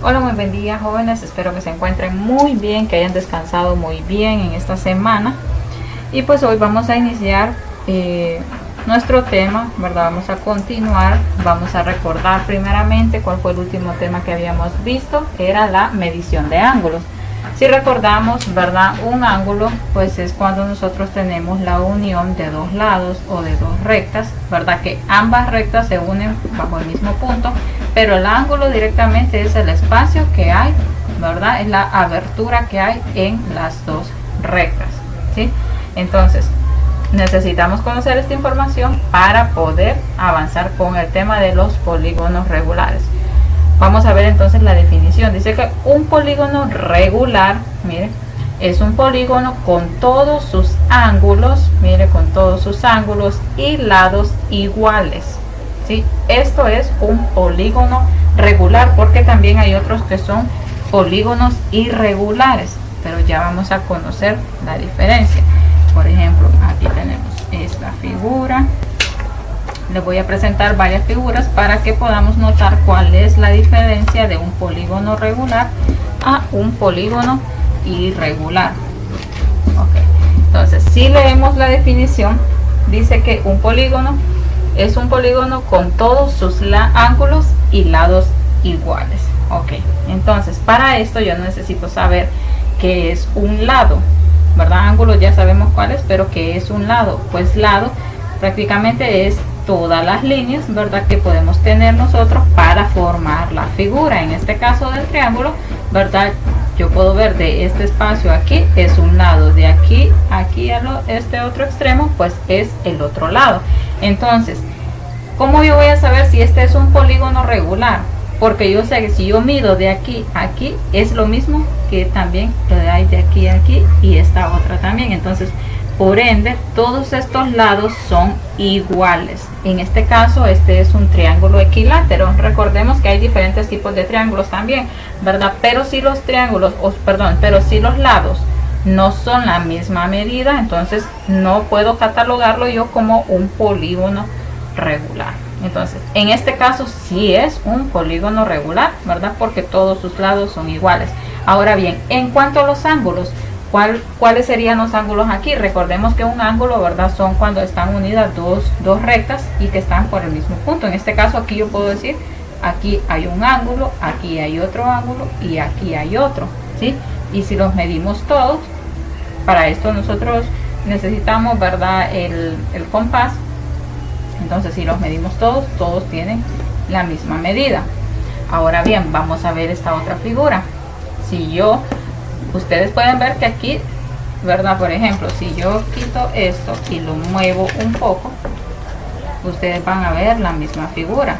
Hola, muy buen día, jóvenes, espero que se encuentren muy bien, que hayan descansado muy bien en esta semana. Y pues hoy vamos a iniciar nuestro tema, ¿verdad? Vamos a continuar, vamos a recordar primeramente cuál fue el último tema que habíamos visto, que era la medición de ángulos. Si recordamos, ¿verdad? Un ángulo pues es cuando nosotros tenemos la unión de dos lados o de dos rectas, ¿verdad? Que ambas rectas se unen bajo el mismo punto, pero el ángulo directamente es el espacio que hay, ¿verdad? Es la abertura que hay en las dos rectas, ¿sí? Entonces, necesitamos conocer esta información para poder avanzar con el tema de los polígonos regulares. Vamos a ver entonces la definición. Dice que un polígono regular, mire, es un polígono con todos sus ángulos, mire, con todos sus ángulos y lados iguales, ¿sí? Esto es un polígono regular, porque también hay otros que son polígonos irregulares, pero ya vamos a conocer la diferencia. Por ejemplo, aquí tenemos esta figura. Les voy a presentar varias figuras para que podamos notar cuál es la diferencia de un polígono regular a un polígono irregular. Okay. Entonces, si leemos la definición, dice que un polígono es un polígono con todos sus ángulos y lados iguales. Ok, entonces para esto yo necesito saber qué es un lado, ¿verdad? Ángulos ya sabemos cuál es, pero ¿qué es un lado? Pues lado prácticamente es todas las líneas, ¿verdad? Que podemos tener nosotros para formar la figura. En este caso del triángulo, ¿verdad? Yo puedo ver de este espacio aquí es un lado, de aquí aquí a este otro extremo pues es el otro lado. Entonces, ¿cómo yo voy a saber si este es un polígono regular? Porque yo sé que si yo mido de aquí a aquí es lo mismo que también lo de ahí de aquí a aquí y esta otra también. Entonces, por ende, todos estos lados son iguales. En este caso, este es un triángulo equilátero. Recordemos que hay diferentes tipos de triángulos también, ¿verdad? Pero si los triángulos, pero si los lados no son la misma medida, entonces no puedo catalogarlo yo como un polígono regular. Entonces, en este caso sí es un polígono regular, ¿verdad? Porque todos sus lados son iguales. Ahora bien, en cuanto a los ángulos, ¿cuáles serían los ángulos aquí? Recordemos que un ángulo, ¿verdad? Son cuando están unidas dos rectas y que están por el mismo punto. En este caso aquí yo puedo decir, aquí hay un ángulo, aquí hay otro ángulo y aquí hay otro, ¿sí? Y si los medimos todos, para esto nosotros necesitamos, ¿verdad? El compás. Entonces si los medimos todos tienen la misma medida. Ahora bien, vamos a ver esta otra figura. Ustedes pueden ver que aquí, ¿verdad? Por ejemplo, si yo quito esto y lo muevo un poco, ustedes van a ver la misma figura,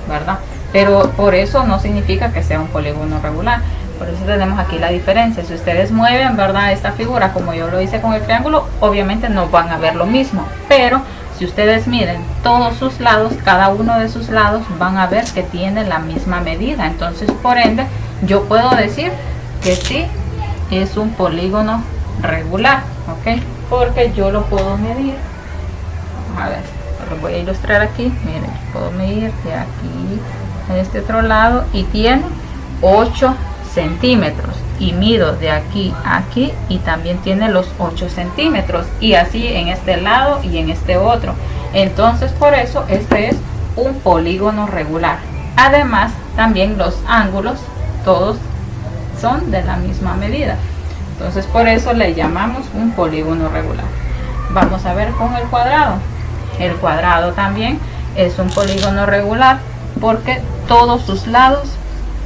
¿verdad? Pero por eso no significa que sea un polígono regular. Por eso tenemos aquí la diferencia. Si ustedes mueven, ¿verdad? Esta figura como yo lo hice con el triángulo, obviamente no van a ver lo mismo. Pero si ustedes miden todos sus lados, cada uno de sus lados, van a ver que tiene la misma medida. Entonces, por ende, yo puedo decir que sí es un polígono regular, ¿ok? Porque yo lo puedo medir. A ver, lo voy a ilustrar aquí. Miren, puedo medir de aquí a este otro lado y tiene 8 centímetros. Y mido de aquí a aquí y también tiene los 8 centímetros. Y así en este lado y en este otro. Entonces, por eso este es un polígono regular. Además, también los ángulos, todos son de la misma medida. Entonces por eso le llamamos un polígono regular. Vamos a ver con el cuadrado. El cuadrado también es un polígono regular porque todos sus lados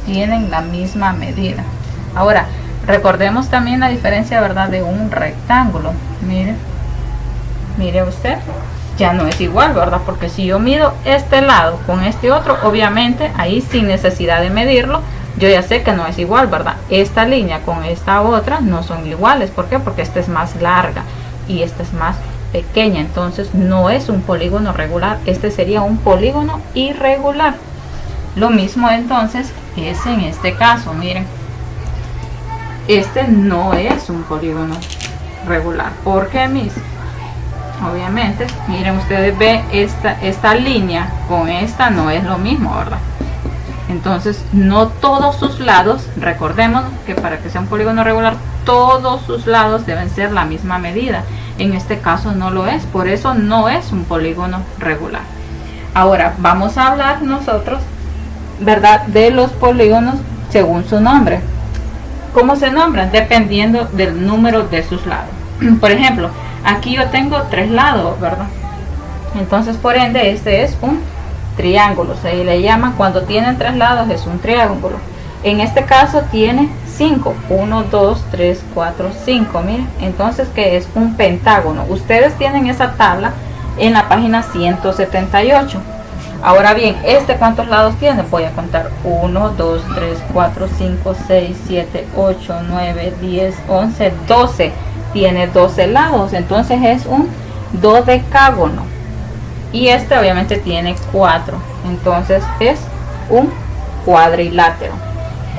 tienen la misma medida. Ahora, recordemos también la diferencia, ¿verdad? De un rectángulo. Mire usted, ya no es igual, ¿verdad? Porque si yo mido este lado con este otro, obviamente ahí sin necesidad de medirlo, yo ya sé que no es igual, ¿verdad? Esta línea con esta otra no son iguales. ¿Por qué? Porque esta es más larga y esta es más pequeña. Entonces no es un polígono regular. Este sería un polígono irregular. Lo mismo entonces es en este caso. Miren, este no es un polígono regular. ¿Por qué, mis? Obviamente, miren, ustedes ven esta línea con esta no es lo mismo, ¿verdad? Entonces no todos sus lados, recordemos que para que sea un polígono regular todos sus lados deben ser la misma medida. En este caso no lo es, por eso no es un polígono regular. Ahora vamos a hablar nosotros, ¿verdad?, de los polígonos según su nombre. ¿Cómo se nombran? Dependiendo del número de sus lados. Por ejemplo, aquí yo tengo 3 lados, ¿verdad? Entonces por ende este es un triángulo, se le llama, cuando tienen 3 lados es un triángulo. En este caso tiene 5, 1, 2, 3, 4, 5, miren, entonces que es un pentágono. Ustedes tienen esa tabla en la página 178. Ahora bien, ¿cuántos lados tiene? Voy a contar: 1, 2, 3, 4, 5, 6, 7, 8, 9, 10, 11, 12. Tiene 12 lados, entonces es un dodecágono. Y obviamente tiene 4, entonces es un cuadrilátero.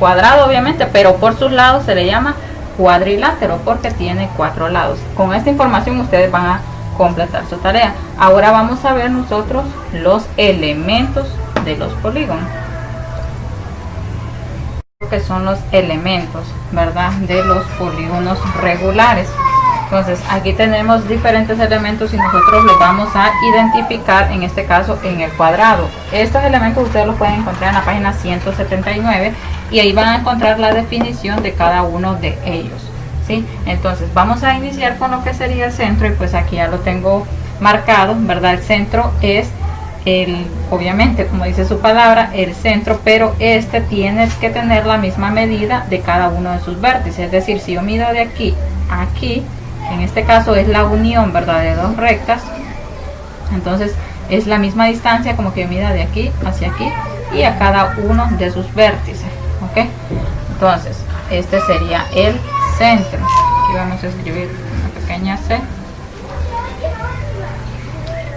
Cuadrado obviamente, pero por sus lados se le llama cuadrilátero porque tiene 4 lados. Con esta información ustedes van a completar su tarea. Ahora vamos a ver nosotros los elementos de los polígonos. Que son los elementos, ¿verdad?, de los polígonos regulares. Entonces aquí tenemos diferentes elementos y nosotros los vamos a identificar, en este caso en el cuadrado. Estos elementos ustedes los pueden encontrar en la página 179 y ahí van a encontrar la definición de cada uno de ellos, ¿sí? Entonces vamos a iniciar con lo que sería el centro, y pues aquí ya lo tengo marcado, ¿verdad? El centro es obviamente, como dice su palabra, el centro, pero tiene que tener la misma medida de cada uno de sus vértices. Es decir, si yo mido de aquí a aquí, en este caso es la unión, ¿verdad?, de 2 rectas, entonces es la misma distancia como que mida de aquí hacia aquí y a cada uno de sus vértices, ¿ok? Entonces este sería el centro. Aquí vamos a escribir una pequeña C.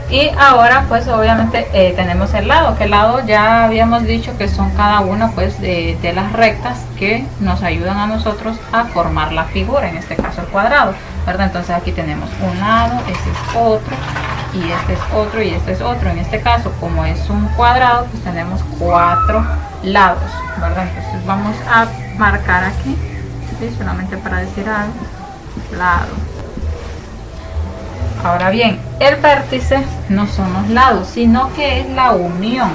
Y ahora pues obviamente tenemos el lado, que el lado ya habíamos dicho que son cada una pues de las rectas que nos ayudan a nosotros a formar la figura, en este caso el cuadrado, ¿verdad? Entonces aquí tenemos un lado, este es otro, y este es otro, y este es otro. En este caso, como es un cuadrado, pues tenemos 4 lados, ¿verdad? Entonces vamos a marcar aquí, ¿sí?, solamente para decir algo, lado. Ahora bien, el vértice no son los lados, sino que es la unión.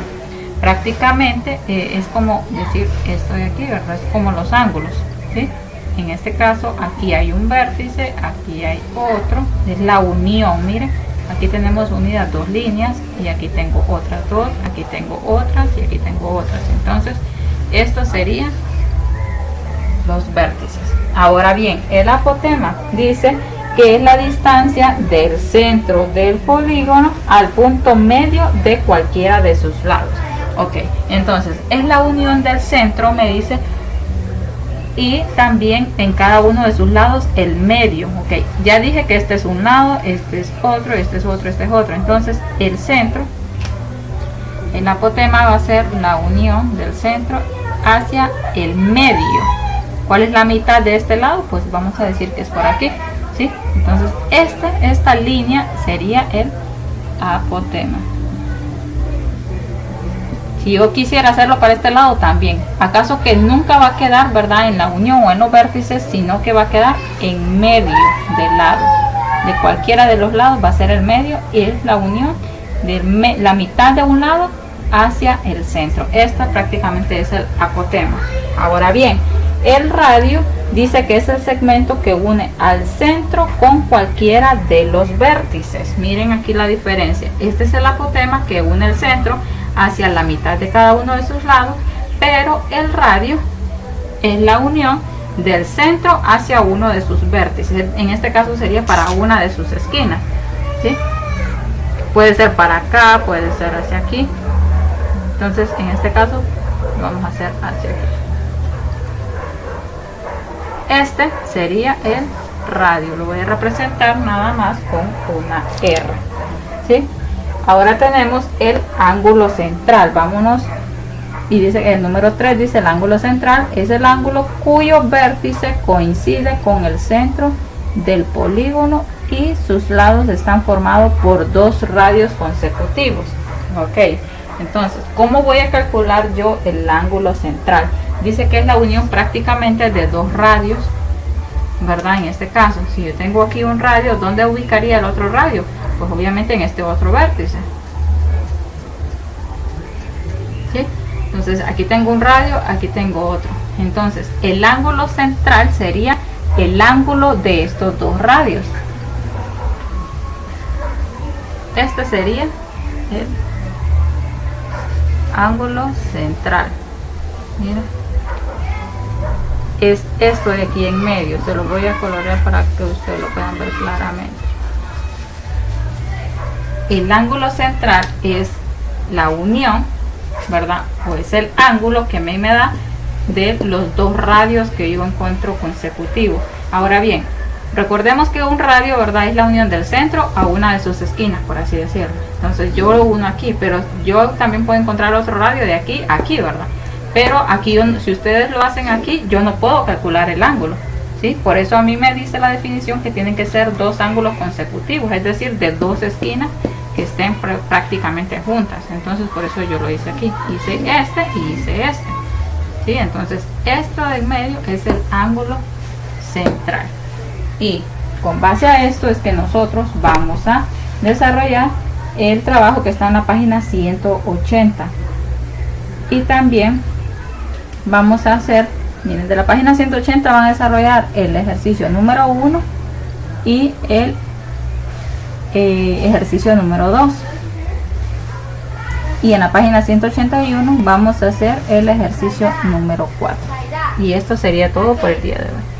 Prácticamente es como decir esto de aquí, ¿verdad? Es como los ángulos, ¿sí? En este caso, aquí hay un vértice, aquí hay otro, es la unión. Miren, aquí tenemos unidas 2 líneas, y aquí tengo otras 2, aquí tengo otras, y aquí tengo otras. Entonces, estos serían los vértices. Ahora bien, el apotema dice que es la distancia del centro del polígono al punto medio de cualquiera de sus lados. Ok, entonces es la unión del centro, me dice, y también en cada uno de sus lados el medio. Ok, ya dije que este es un lado, este es otro, este es otro, este es otro. Entonces el centro, el apotema va a ser la unión del centro hacia el medio. ¿Cuál es la mitad de este lado? Pues vamos a decir que es por aquí, ¿sí? Entonces esta línea sería el apotema. Si yo quisiera hacerlo para este lado también, acaso que nunca va a quedar, ¿verdad?, en la unión o en los vértices, sino que va a quedar en medio del lado. De cualquiera de los lados va a ser el medio, y es la unión de la mitad de un lado hacia el centro. Esta prácticamente es el apotema. Ahora bien, el radio dice que es el segmento que une al centro con cualquiera de los vértices. Miren aquí la diferencia. Este es el apotema que une el centro hacia la mitad de cada uno de sus lados, pero el radio es la unión del centro hacia uno de sus vértices. En este caso sería para una de sus esquinas, ¿sí? Puede ser para acá, puede ser hacia aquí. Entonces en este caso vamos a hacer hacia aquí. Este sería el radio, lo voy a representar nada más con una R, ¿sí? Ahora tenemos el ángulo central. Vámonos, y dice el número 3, dice el ángulo central es el ángulo cuyo vértice coincide con el centro del polígono y sus lados están formados por 2 radios consecutivos. Ok, Entonces, ¿cómo voy a calcular yo el ángulo central? Dice que es la unión prácticamente de dos radios, ¿verdad? En este caso, si yo tengo aquí un radio, ¿dónde ubicaría el otro radio? Pues obviamente en este otro vértice. ¿Sí? Entonces aquí tengo un radio, aquí tengo otro. Entonces el ángulo central sería el ángulo de estos dos radios. Este sería el ángulo central. Mira, es esto de aquí en medio. Se lo voy a colorear para que ustedes lo puedan ver claramente. El ángulo central es la unión, ¿verdad? O es el ángulo que a mí me da de los dos radios que yo encuentro consecutivos. Ahora bien, recordemos que un radio, ¿verdad?, es la unión del centro a una de sus esquinas, por así decirlo. Entonces yo lo uno aquí, pero yo también puedo encontrar otro radio de aquí a aquí, ¿verdad? Pero aquí, si ustedes lo hacen aquí, yo no puedo calcular el ángulo, ¿sí? Por eso a mí me dice la definición que tienen que ser dos ángulos consecutivos, es decir, de dos esquinas que estén prácticamente juntas. Entonces por eso yo lo hice aquí, hice este y hice este, ¿sí? Entonces esto de en medio es el ángulo central, y con base a esto es que nosotros vamos a desarrollar el trabajo que está en la página 180, y también vamos a hacer, miren, de la página 180 van a desarrollar el ejercicio número 1 y el ejercicio número 2, y en la página 181 vamos a hacer el ejercicio número 4, y esto sería todo por el día de hoy.